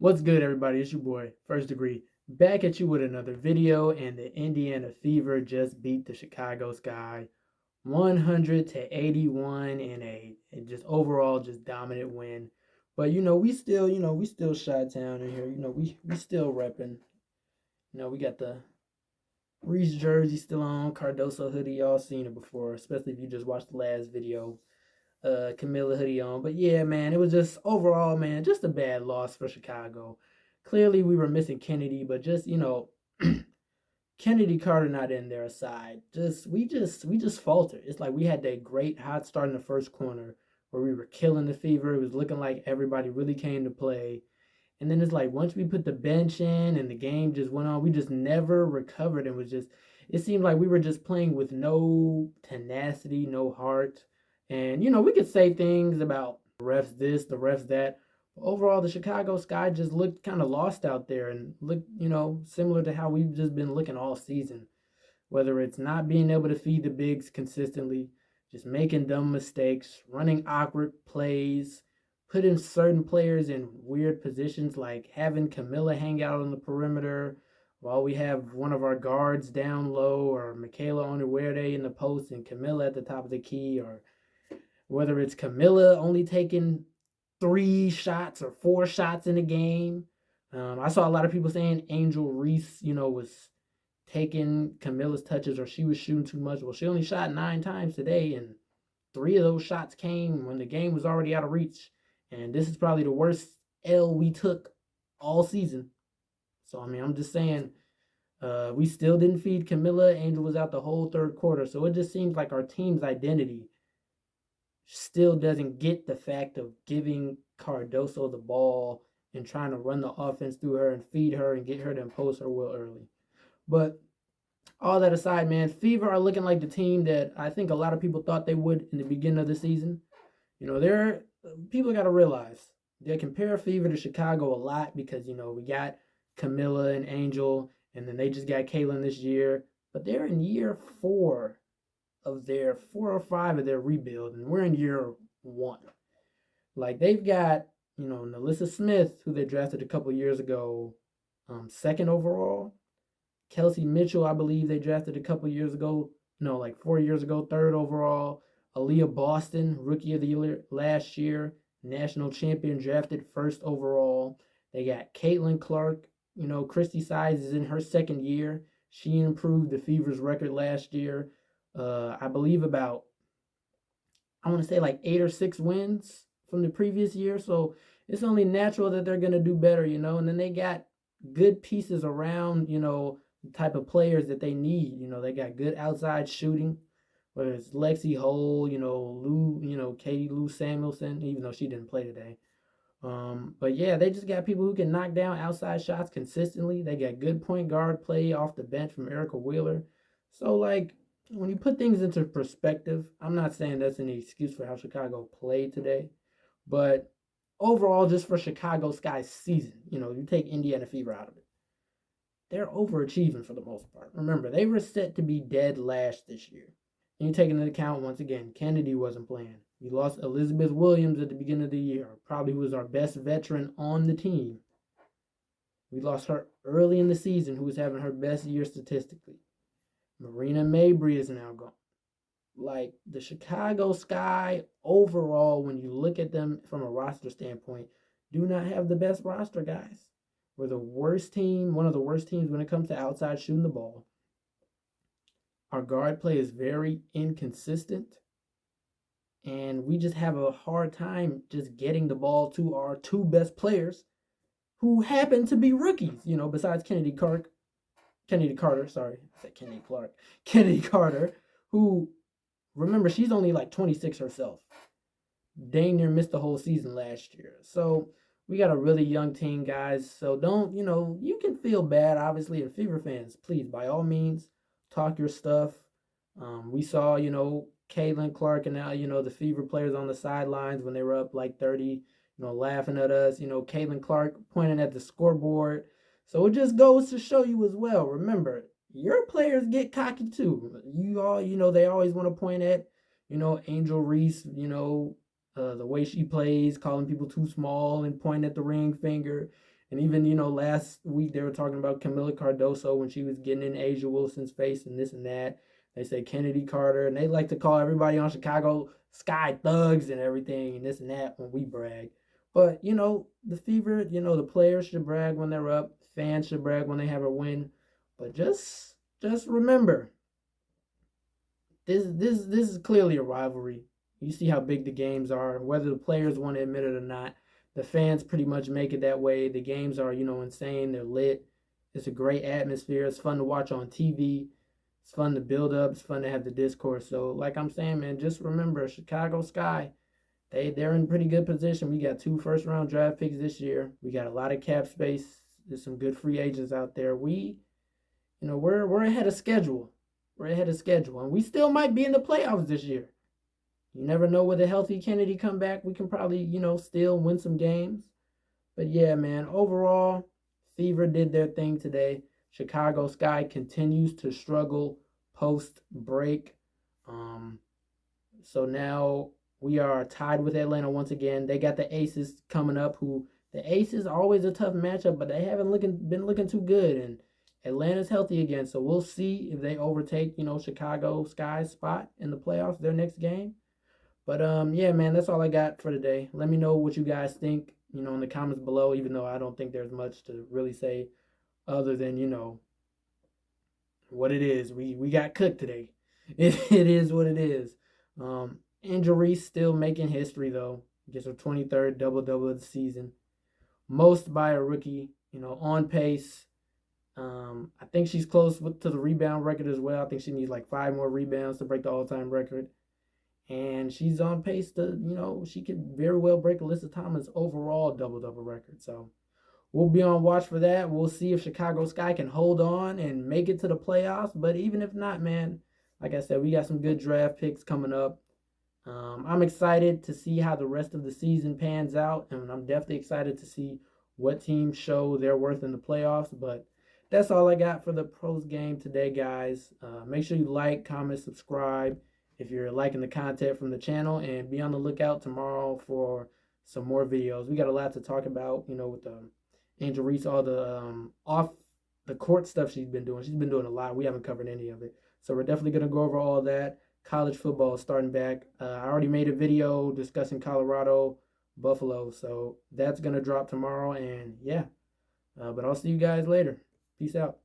What's good, everybody? It's your boy, First Degree, back at you with another video. And the Indiana Fever just beat the Chicago Sky 100 to 81 in a just overall just dominant win. But we still shot town in here. We still repping. We got the Reese jersey still on, Cardoso hoodie. Y'all seen it before, especially if you just watched the last video. Camilla hoodie on. But yeah, man, it was just overall, man, just a bad loss for Chicago. Clearly, we were missing Kennedy, but just Kennedy Carter not in there aside. We just faltered. It's like we had that great hot start in the first corner where we were killing the Fever. It was looking like everybody really came to play. And then it's like once we put the bench in and the game just went on, we just never recovered and was just it seemed like we were just playing with no tenacity, no heart. And we could say things about the refs this, the refs that. But overall, the Chicago Sky just looked kind of lost out there and looked, similar to how we've just been looking all season. Whether it's not being able to feed the bigs consistently, just making dumb mistakes, running awkward plays, putting certain players in weird positions like having Camilla hang out on the perimeter while we have one of our guards down low, or Michaela Onwerde in the post and Camilla at the top of the key, or whether it's Camilla only taking 3 shots or 4 shots in a game. I saw a lot of people saying Angel Reese, was taking Camilla's touches or she was shooting too much. Well, she only shot 9 times today, and 3 of those shots came when the game was already out of reach. And this is probably the worst L we took all season. So, I mean, I'm just saying, we still didn't feed Camilla. Angel was out the whole third quarter. So it just seems like our team's identity still doesn't get the fact of giving Cardoso the ball and trying to run the offense through her and feed her and get her to impose her will early. But all that aside, man, Fever are looking like the team that I think a lot of people thought they would in the beginning of the season. They're people got to realize they compare Fever to Chicago a lot because we got Camilla and Angel, and then they just got Kaylin this year, but they're in year 4 of their rebuild, and we're in year 1. Like they've got Nalissa Smith, who they drafted a couple years ago, second overall. Kelsey Mitchell, I believe they drafted a couple years ago. No, like 4 years ago, third overall. Aaliyah Boston, rookie of the year last year, national champion, drafted first overall. They got Caitlin Clark. Christy Size is in her second year. She improved the Fever's record last year. I believe I want to say like 8 or 6 wins from the previous year. So it's only natural that they're going to do better, And then they got good pieces around, the type of players that they need. They got good outside shooting, whether it's Lexi Hole, Katie Lou Samuelson, even though she didn't play today. But yeah, they just got people who can knock down outside shots consistently. They got good point guard play off the bench from Erica Wheeler. So like when you put things into perspective, I'm not saying that's any excuse for how Chicago played today, but overall, just for Chicago Sky's season, you take Indiana Fever out of it, they're overachieving for the most part. Remember, they were set to be dead last this year. And you take into account, once again, Kennedy wasn't playing. We lost Elizabeth Williams at the beginning of the year, probably who was our best veteran on the team. We lost her early in the season, who was having her best year statistically. Marina Mabry is now gone. Like the Chicago Sky overall, when you look at them from a roster standpoint, do not have the best roster, guys. We're the worst team, one of the worst teams when it comes to outside shooting the ball. Our guard play is very inconsistent, and we just have a hard time just getting the ball to our 2 best players, who happen to be rookies. Besides Kennedy Carter. Sorry, I said Kennedy Clark. Kennedy Carter, who, remember, she's only like 26 herself. Dang near missed the whole season last year. So we got a really young team, guys. So don't, you can feel bad, obviously, and Fever fans, please, by all means, talk your stuff. We saw, Caitlin Clark and now, the Fever players on the sidelines when they were up like 30, laughing at us. Caitlin Clark pointing at the scoreboard. So it just goes to show you as well. Remember, your players get cocky too. You all, they always want to point at, Angel Reese, the way she plays, calling people too small and pointing at the ring finger. And even, last week they were talking about Camila Cardoso when she was getting in Asia Wilson's face and this and that. They say Kennedy Carter, and they like to call everybody on Chicago Sky thugs and everything and this and that when we brag. But, the Fever, the players should brag when they're up. Fans should brag when they have a win. But just remember, this is clearly a rivalry. You see how big the games are, whether the players want to admit it or not. The fans pretty much make it that way. The games are, insane. They're lit. It's a great atmosphere. It's fun to watch on TV. It's fun to build up. It's fun to have the discourse. So, like I'm saying, man, just remember Chicago Sky. They're in pretty good position. We got 2 first-round draft picks this year. We got a lot of cap space. There's some good free agents out there. We're ahead of schedule. We're ahead of schedule, and we still might be in the playoffs this year. You never know, with a healthy Kennedy come back, we can probably, still win some games. But yeah, man, overall, Fever did their thing today. Chicago Sky continues to struggle post break. So now we are tied with Atlanta once again. They got the Aces coming up, who the Aces are always a tough matchup, but they haven't been looking too good. And Atlanta's healthy again, so we'll see if they overtake, Chicago Sky's spot in the playoffs, their next game. But yeah, man, that's all I got for today. Let me know what you guys think, in the comments below, even though I don't think there's much to really say other than, what it is. We got cooked today. It is what it is. Injuries still making history, though. Gets her 23rd double-double of the season. Most by a rookie, on pace. I think she's close to the rebound record as well. I think she needs like 5 more rebounds to break the all-time record. And she's on pace to, she could very well break Alyssa Thomas' overall double-double record. So we'll be on watch for that. We'll see if Chicago Sky can hold on and make it to the playoffs. But even if not, man, like I said, we got some good draft picks coming up. I'm excited to see how the rest of the season pans out. And I'm definitely excited to see what teams show their worth in the playoffs. But that's all I got for the pros game today, guys. Make sure you like, comment, subscribe if you're liking the content from the channel, and be on the lookout tomorrow for some more videos. We got a lot to talk about, with Angel Reese, all the off the court stuff she's been doing. She's been doing a lot. We haven't covered any of it. So we're definitely going to go over all that. College football is starting back. I already made a video discussing Colorado, Buffalo. So that's going to drop tomorrow. And yeah, but I'll see you guys later. Peace out.